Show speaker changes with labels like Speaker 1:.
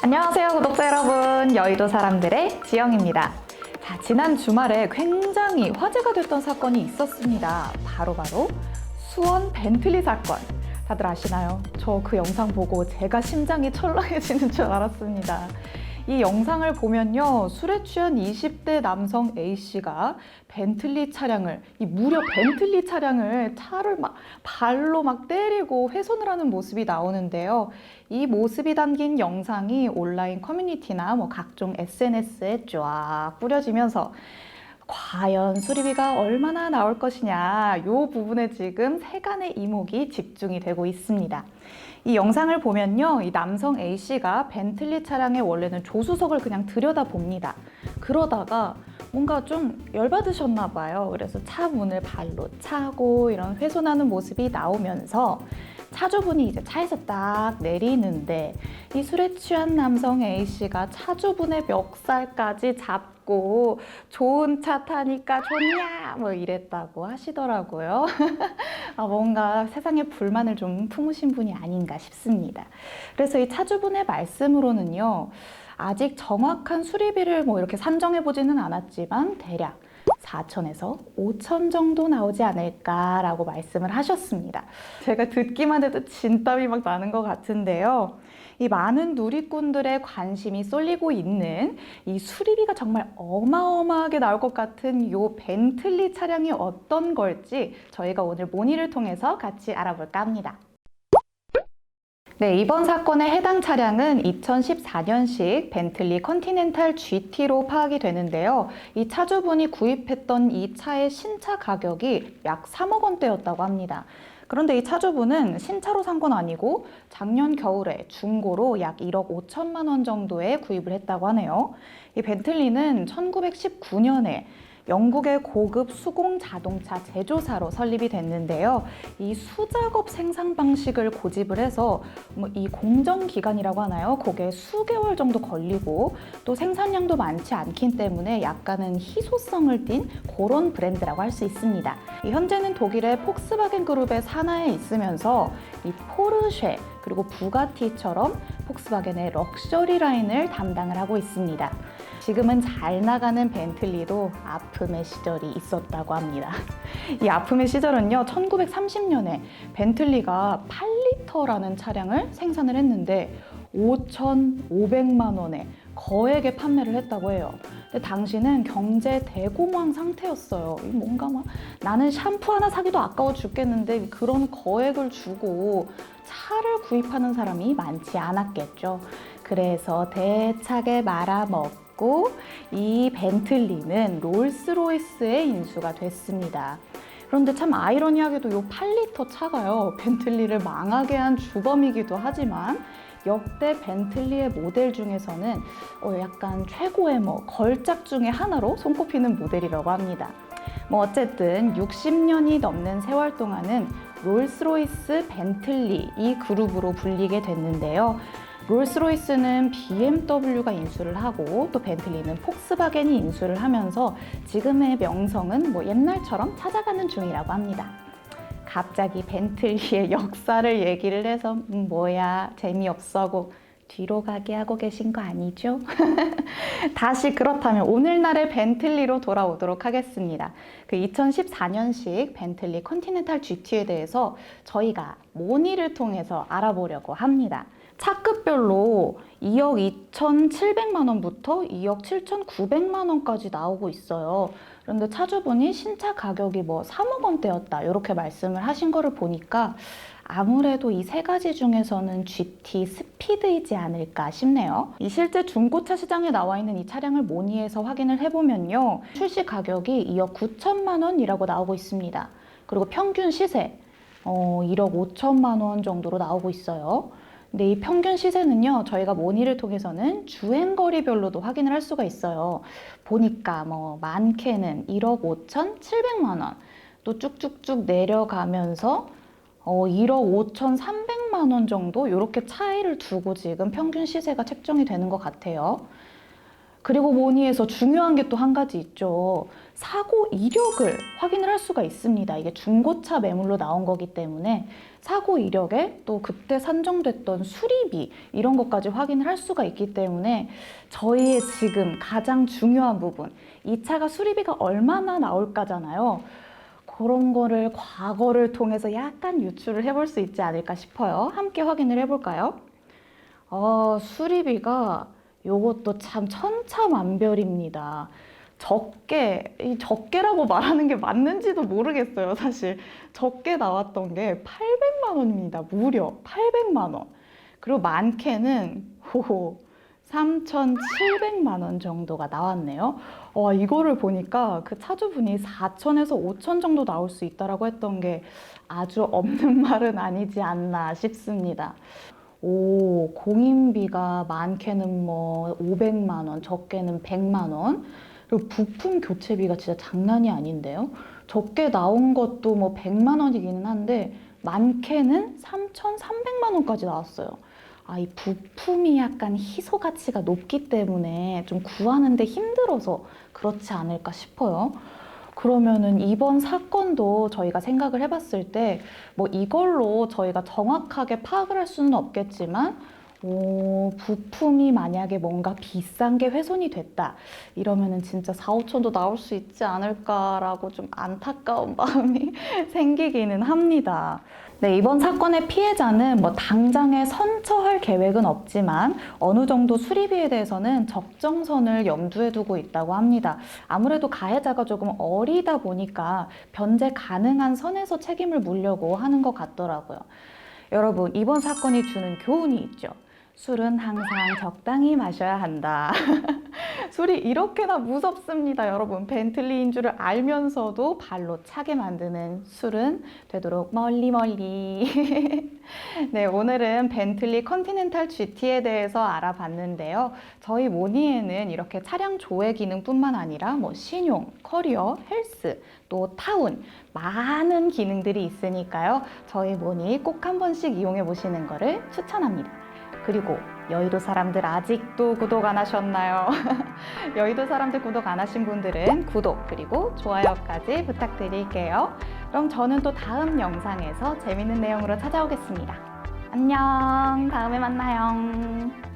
Speaker 1: 안녕하세요, 구독자 여러분. 여의도 사람들의 지영입니다. 자, 지난 주말에 굉장히 화제가 됐던 사건이 있었습니다. 바로 수원 벤틀리 사건. 다들 아시나요? 저 그 영상 보고 제가 심장이 철렁해지는 줄 알았습니다. 이 영상을 보면요, 술에 취한 20대 남성 A씨가 벤틀리 차량을, 무려 벤틀리 차량을 차를 발로 때리고 훼손을 하는 모습이 나오는데요. 이 모습이 담긴 영상이 온라인 커뮤니티나 각종 SNS에 쫙 뿌려지면서 과연 수리비가 얼마나 나올 것이냐, 이 부분에 지금 세간의 이목이 집중이 되고 있습니다. 이 영상을 보면요, 이 남성 A씨가 벤틀리 차량의 원래는 조수석을 그냥 들여다봅니다. 그러다가 뭔가 좀 열받으셨나 봐요. 그래서 차 문을 발로 차고 이런 훼손하는 모습이 나오면서 차주분이 이제 차에서 딱 내리는데 이 술에 취한 남성 A씨가 차주분의 멱살까지 잡고 좋은 차 타니까 좋냐 이랬다고 하시더라고요. 뭔가 세상에 불만을 좀 품으신 분이 아닌가 싶습니다. 그래서 이 차주분의 말씀으로는요, 아직 정확한 수리비를 이렇게 산정해 보지는 않았지만 대략 4천에서 5천 정도 나오지 않을까라고 말씀을 하셨습니다. 제가 듣기만 해도 진땀이 나는 것 같은데요. 이 많은 누리꾼들의 관심이 쏠리고 있는 이 수리비가 정말 어마어마하게 나올 것 같은 이 벤틀리 차량이 어떤 걸지 저희가 오늘 모니를 통해서 같이 알아볼까 합니다. 네, 이번 사건의 해당 차량은 2014년식 벤틀리 컨티넨탈 GT로 파악이 되는데요. 이 차주분이 구입했던 이 차의 신차 가격이 약 3억 원대였다고 합니다. 그런데 이 차주분은 신차로 산 건 아니고 작년 겨울에 중고로 약 1억 5천만 원 정도에 구입을 했다고 하네요. 이 벤틀리는 1919년에 영국의 고급 수공 자동차 제조사로 설립이 됐는데요. 이 수작업 생산 방식을 고집을 해서 이 공정 기간이라고 하나요? 그게 수개월 정도 걸리고 또 생산량도 많지 않기 때문에 약간은 희소성을 띤 그런 브랜드라고 할 수 있습니다. 현재는 독일의 폭스바겐 그룹의 산하에 있으면서 이 포르쉐 그리고 부가티처럼 폭스바겐의 럭셔리 라인을 담당을 하고 있습니다. 지금은 잘 나가는 벤틀리도 아픔의 시절이 있었다고 합니다. 이 아픔의 시절은요, 1930년에 벤틀리가 8리터라는 차량을 생산을 했는데 5,500만 원에 거액에 판매를 했다고 해요. 근데 당시는 경제 대공황 상태였어요. 뭔가 나는 샴푸 하나 사기도 아까워 죽겠는데 그런 거액을 주고 차를 구입하는 사람이 많지 않았겠죠. 그래서 대차게 말아먹고 이 벤틀리는 롤스로이스에 인수가 됐습니다. 그런데 참 아이러니하게도 이 8리터 차가요, 벤틀리를 망하게 한 주범이기도 하지만 역대 벤틀리의 모델 중에서는 약간 최고의 걸작 중에 하나로 손꼽히는 모델이라고 합니다. 어쨌든 60년이 넘는 세월 동안은 롤스로이스 벤틀리 이 그룹으로 불리게 됐는데요. 롤스로이스는 BMW가 인수를 하고 또 벤틀리는 폭스바겐이 인수를 하면서 지금의 명성은 옛날처럼 찾아가는 중이라고 합니다. 갑자기 벤틀리의 역사를 얘기를 해서 뭐야 재미없어고 뒤로 가게 하고 계신 거 아니죠? 다시 그렇다면 오늘날의 벤틀리로 돌아오도록 하겠습니다. 그 2014년식 벤틀리 컨티넨탈 GT에 대해서 저희가 모니를 통해서 알아보려고 합니다. 차급별로 2억 2,700만 원부터 2억 7,900만 원까지 나오고 있어요. 그런데 차주분이 신차 가격이 3억 원대였다 이렇게 말씀을 하신 거를 보니까 아무래도 이 세 가지 중에서는 GT 스피드이지 않을까 싶네요. 이 실제 중고차 시장에 나와 있는 이 차량을 모니에서 확인을 해보면요, 출시 가격이 2억 9천만 원이라고 나오고 있습니다. 그리고 평균 시세 1억 5천만 원 정도로 나오고 있어요. 근데 이 평균 시세는요, 저희가 모니를 통해서는 주행거리별로도 확인을 할 수가 있어요. 보니까 많게는 1억 5,700만 원, 또 쭉쭉쭉 내려가면서 1억 5,300만 원 정도 이렇게 차이를 두고 지금 평균 시세가 책정이 되는 것 같아요. 그리고 뭐니 해서 중요한 게 또 한 가지 있죠. 사고 이력을 확인을 할 수가 있습니다. 이게 중고차 매물로 나온 거기 때문에 사고 이력에 또 그때 산정됐던 수리비 이런 것까지 확인을 할 수가 있기 때문에 저희의 지금 가장 중요한 부분, 이 차가 수리비가 얼마나 나올까잖아요. 그런 거를 과거를 통해서 약간 유추를 해볼 수 있지 않을까 싶어요. 함께 확인을 해볼까요? 수리비가 요것도 참 천차만별입니다. 이 적게라고 말하는 게 맞는지도 모르겠어요, 사실. 적게 나왔던 게 800만 원입니다. 무려 800만 원. 그리고 많게는 3,700만 원 정도가 나왔네요. 이거를 보니까 그 차주분이 4천에서 5천 정도 나올 수 있다라고 했던 게 아주 없는 말은 아니지 않나 싶습니다. 공인비가 많게는 뭐 500만 원, 적게는 100만 원. 그리고 부품 교체비가 진짜 장난이 아닌데요. 적게 나온 것도 뭐 100만 원이기는 한데 많게는 3,300만 원까지 나왔어요. 이 부품이 약간 희소 가치가 높기 때문에 좀 구하는데 힘들어서 그렇지 않을까 싶어요. 그러면은 이번 사건도 저희가 생각을 해봤을 때 뭐 이걸로 저희가 정확하게 파악을 할 수는 없겠지만 부품이 만약에 뭔가 비싼 게 훼손이 됐다 이러면은 진짜 4, 5천도 나올 수 있지 않을까라고 좀 안타까운 마음이 생기기는 합니다. 네, 이번 사건의 피해자는 뭐 당장에 선처할 계획은 없지만 어느 정도 수리비에 대해서는 적정선을 염두에 두고 있다고 합니다. 아무래도 가해자가 조금 어리다 보니까 변제 가능한 선에서 책임을 물려고 하는 것 같더라고요. 여러분, 이번 사건이 주는 교훈이 있죠. 술은 항상 적당히 마셔야 한다. 술이 이렇게나 무섭습니다, 여러분. 벤틀리인 줄을 알면서도 발로 차게 만드는 술은 되도록 멀리 멀리. 네, 오늘은 벤틀리 컨티넨탈 GT에 대해서 알아봤는데요. 저희 모니에는 이렇게 차량 조회 기능뿐만 아니라 뭐 신용, 커리어, 헬스, 또 타운 많은 기능들이 있으니까요. 저희 모니 꼭 한 번씩 이용해 보시는 거를 추천합니다. 그리고 여의도 사람들 아직도 구독 안 하셨나요? 여의도 사람들 구독 안 하신 분들은 구독 그리고 좋아요까지 부탁드릴게요. 그럼 저는 또 다음 영상에서 재밌는 내용으로 찾아오겠습니다. 안녕, 다음에 만나요.